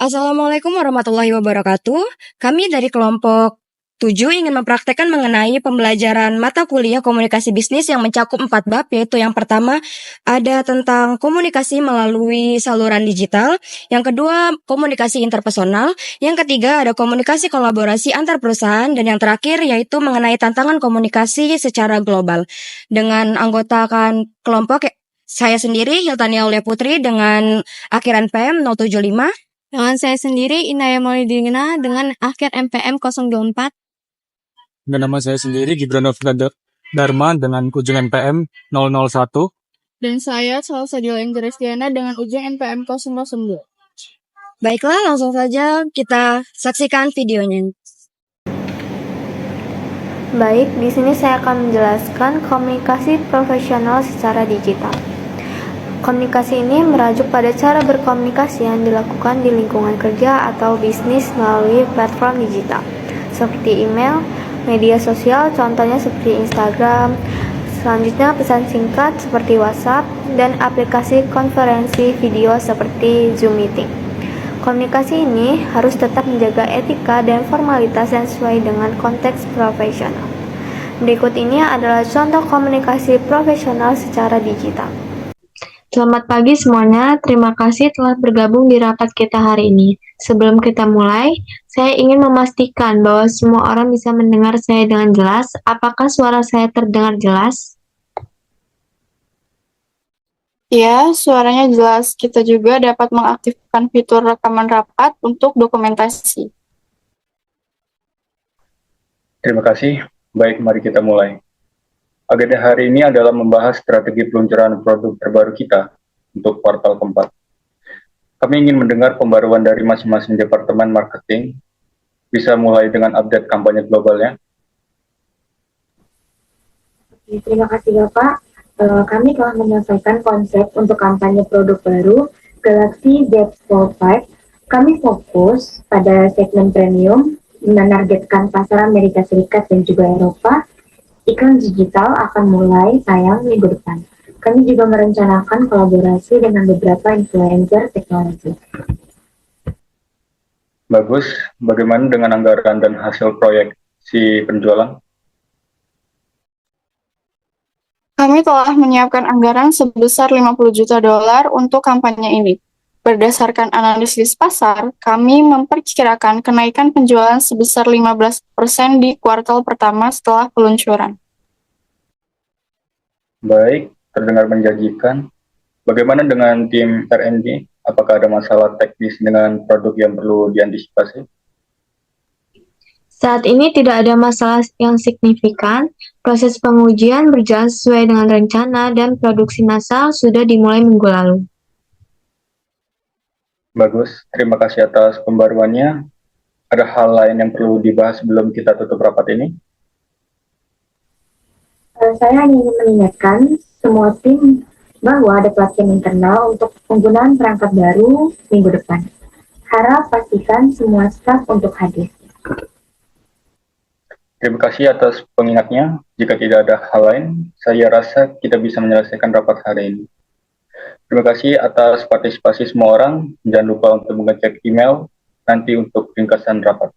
Assalamualaikum warahmatullahi wabarakatuh. Kami dari kelompok 7 ingin mempraktekkan mengenai pembelajaran mata kuliah komunikasi bisnis yang mencakup 4 bab, yaitu yang pertama ada tentang komunikasi melalui saluran digital, yang kedua komunikasi interpersonal, yang ketiga ada komunikasi kolaborasi antar perusahaan, dan yang terakhir yaitu mengenai tantangan komunikasi secara global. Dengan anggota kelompok saya sendiri, Hiltania Aulia Putri, dengan akhiran PM 075. Dengan saya sendiri, Inaya Maulidina dengan akhir MPM 024. Dan nama saya sendiri Gibran Dharma dengan ujung NPM 001. Dan saya Salsa Dilan Grestiana dengan ujung NPM 009. Baiklah, langsung saja kita saksikan videonya. Baik, di sini saya akan menjelaskan komunikasi profesional secara digital. Komunikasi ini merujuk pada cara berkomunikasi yang dilakukan di lingkungan kerja atau bisnis melalui platform digital, seperti email, media sosial, contohnya seperti Instagram, selanjutnya pesan singkat seperti WhatsApp, dan aplikasi konferensi video seperti Zoom Meeting. Komunikasi ini harus tetap menjaga etika dan formalitas yang sesuai dengan konteks profesional. Berikut ini adalah contoh komunikasi profesional secara digital. Selamat pagi semuanya, terima kasih telah bergabung di rapat kita hari ini. Sebelum kita mulai, saya ingin memastikan bahwa semua orang bisa mendengar saya dengan jelas. Apakah suara saya terdengar jelas? Ya, suaranya jelas. Kita juga dapat mengaktifkan fitur rekaman rapat untuk dokumentasi. Terima kasih. Baik, mari kita mulai. Agenda hari ini adalah membahas strategi peluncuran produk terbaru kita untuk kuartal keempat. Kami ingin mendengar pembaruan dari masing-masing departemen marketing. Bisa mulai dengan update kampanye globalnya. Terima kasih Bapak. Kami telah menyelesaikan konsep untuk kampanye produk baru Galaxy Z Fold 5. Kami fokus pada segmen premium, menargetkan pasar Amerika Serikat dan juga Eropa. Iklan digital akan mulai tayang minggu depan. Kami juga merencanakan kolaborasi dengan beberapa influencer teknologi. Bagus. Bagaimana dengan anggaran dan hasil proyek si penjualan? Kami telah menyiapkan anggaran sebesar $50 juta untuk kampanye ini. Berdasarkan analisis pasar, kami memperkirakan kenaikan penjualan sebesar 15% di kuartal pertama setelah peluncuran. Baik, terdengar menjanjikan. Bagaimana dengan tim R&D? Apakah ada masalah teknis dengan produk yang perlu diantisipasi? Saat ini tidak ada masalah yang signifikan. Proses pengujian berjalan sesuai dengan rencana dan produksi massal sudah dimulai minggu lalu. Bagus, terima kasih atas pembaruannya. Ada hal lain yang perlu dibahas sebelum kita tutup rapat ini? Saya hanya ingin mengingatkan semua tim bahwa ada pelatihan internal untuk penggunaan perangkat baru minggu depan. Harap pastikan semua staf untuk hadir. Terima kasih atas pengingatnya. Jika tidak ada hal lain, saya rasa kita bisa menyelesaikan rapat hari ini. Terima kasih atas partisipasi semua orang. Jangan lupa untuk mengecek email nanti untuk ringkasan rapat.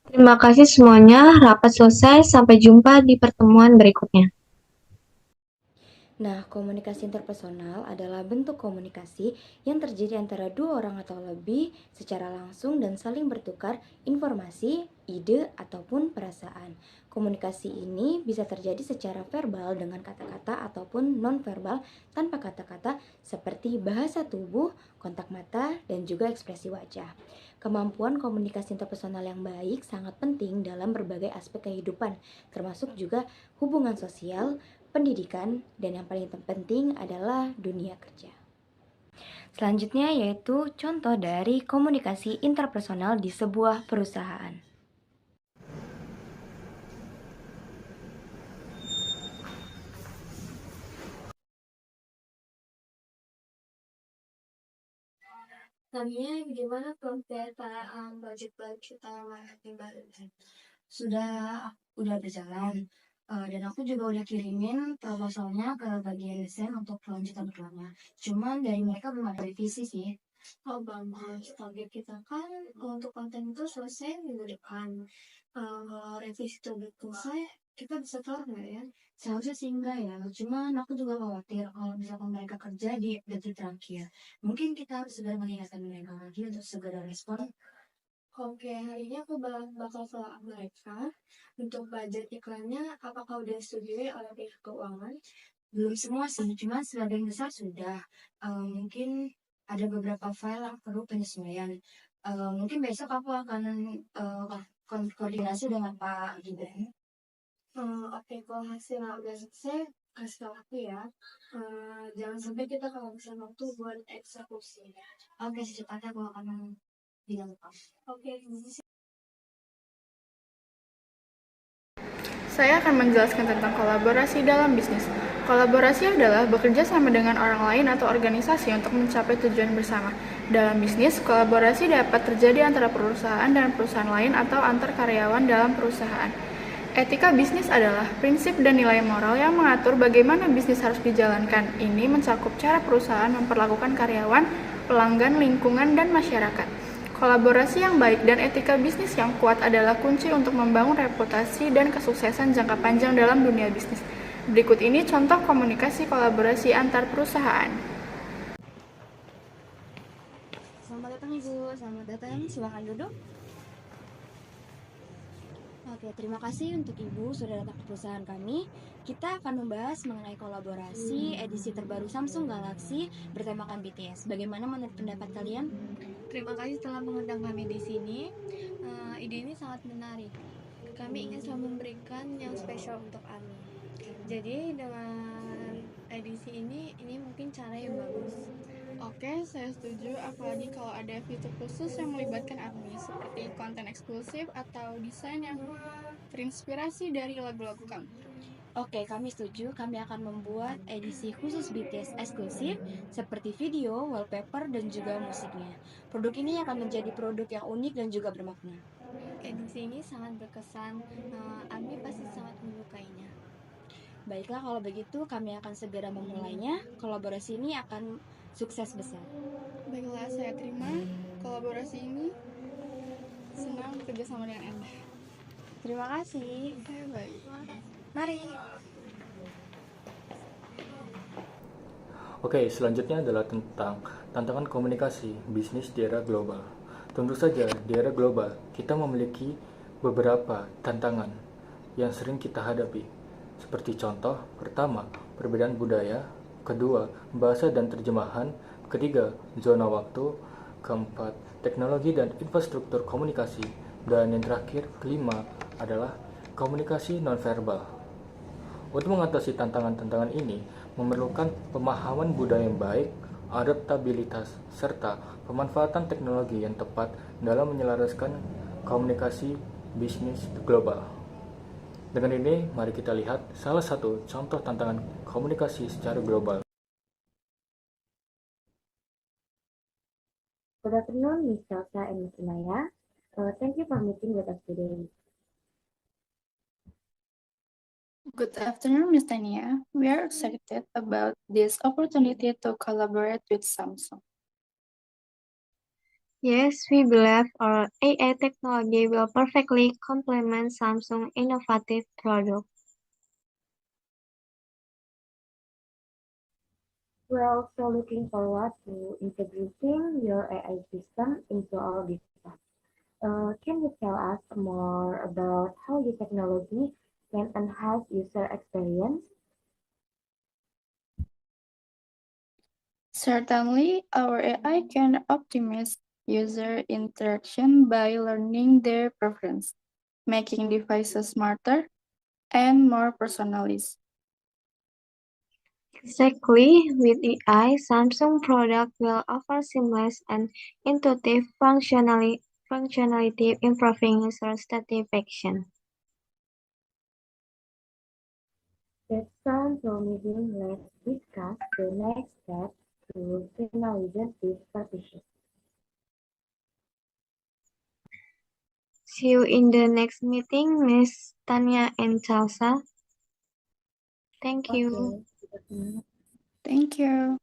Terima kasih semuanya, rapat selesai. Sampai jumpa di pertemuan berikutnya. Nah, komunikasi interpersonal adalah bentuk komunikasi yang terjadi antara dua orang atau lebih secara langsung dan saling bertukar informasi, ide, ataupun perasaan. Komunikasi ini bisa terjadi secara verbal dengan kata-kata ataupun non-verbal tanpa kata-kata seperti bahasa tubuh, kontak mata, dan juga ekspresi wajah. Kemampuan komunikasi interpersonal yang baik sangat penting dalam berbagai aspek kehidupan, termasuk juga hubungan sosial, pendidikan, dan yang paling penting adalah dunia kerja. Selanjutnya yaitu contoh dari komunikasi interpersonal di sebuah perusahaan. Tadinya gimana penceritaan budget marketing baru? Udah berjalan. Dan aku juga udah kirimin proposalnya ke bagian desain untuk kelanjutan iklannya. Cuman dari mereka belum ada revisi sih. Oh bagus, target kita kan untuk konten itu selesai minggu depan. Kalau revisi itu udah selesai, kita bisa kelar nggak ya? Seharusnya sih enggak ya, cuman aku juga khawatir kalau misalkan mereka kerja di detik terakhir. Mungkin kita harus segera mengingatkan mereka lagi untuk segera respon. Oke, hari ini aku bakal ke mereka untuk budget iklannya. Apakah udah disetujui oleh pihak keuangan? Belum semua sih, cuma sebagian besar sudah. Mungkin ada beberapa file yang perlu penyesuaian. Mungkin besok aku akan koordinasi dengan Pak Gibran. Oke, kalau hasilnya udah selesai, kasih tau aku ya. Jangan sampai kita kehabisan waktu buat eksekusi. Oke, secepatnya aku akan bilang ke kamu. Oke, terima kasih. Saya akan menjelaskan tentang kolaborasi dalam bisnis. Kolaborasi adalah bekerja sama dengan orang lain atau organisasi untuk mencapai tujuan bersama. Dalam bisnis, kolaborasi dapat terjadi antara perusahaan dan perusahaan lain atau antar karyawan dalam perusahaan. Etika bisnis adalah prinsip dan nilai moral yang mengatur bagaimana bisnis harus dijalankan. Ini mencakup cara perusahaan memperlakukan karyawan, pelanggan, lingkungan, dan masyarakat. Kolaborasi yang baik dan etika bisnis yang kuat adalah kunci untuk membangun reputasi dan kesuksesan jangka panjang dalam dunia bisnis. Berikut ini contoh komunikasi kolaborasi antar perusahaan. Selamat datang Ibu, selamat datang, silakan duduk. Oke, terima kasih untuk Ibu sudah datang ke perusahaan kami. Kita akan membahas mengenai kolaborasi edisi terbaru Samsung Galaxy bertemakan BTS. Bagaimana menurut pendapat kalian? Terima kasih telah mengundang kami di sini. Ide ini sangat menarik. Kami ingin selalu memberikan yang spesial untuk Ami. Jadi dengan edisi ini mungkin cara yang bagus. Oke, saya setuju, apalagi kalau ada fitur khusus yang melibatkan ARMY, seperti konten eksklusif atau desain yang terinspirasi dari lagu-lagu kami. Oke, kami setuju. Kami akan membuat edisi khusus BTS eksklusif seperti video, wallpaper, dan juga musiknya. Produk ini akan menjadi produk yang unik dan juga bermakna. Edisi ini sangat berkesan. Ami pasti sangat menyukainya. Baiklah, kalau begitu kami akan segera memulainya. Kolaborasi ini akan sukses besar. Baiklah, saya terima kolaborasi ini. Senang bekerja sama dengan Anda. Terima kasih. Baik. Mari. Oke, selanjutnya adalah tentang tantangan komunikasi bisnis di era global. Tentu saja, di era global, kita memiliki beberapa tantangan yang sering kita hadapi. Seperti contoh, pertama, perbedaan budaya, kedua, bahasa dan terjemahan, ketiga, zona waktu, keempat, teknologi dan infrastruktur komunikasi, dan yang terakhir, kelima, adalah komunikasi nonverbal. Untuk mengatasi tantangan-tantangan ini, memerlukan pemahaman budaya yang baik, adaptabilitas, serta pemanfaatan teknologi yang tepat dalam menyelaraskan komunikasi bisnis global. Dengan ini, mari kita lihat salah satu contoh tantangan komunikasi secara global. Good afternoon, Ms. Elsa and Ms. Inaya. Thank you for meeting with us today. Good afternoon, Ms. Tania. We are excited about this opportunity to collaborate with Samsung. Yes, we believe our AI technology will perfectly complement Samsung's innovative product. We're also looking forward to integrating your AI system into our business. Can you tell us more about how your technology can enhance user experience? Certainly, our AI can optimize user interaction by learning their preference, making devices smarter and more personalized. Exactly, with AI, Samsung product will offer seamless and intuitive functionality, improving user satisfaction. That sounds promising. Let's discuss the next step to finalize this partition. See you in the next meeting, Ms. Tanya and Chelsea. Thank you. Okay. Thank you.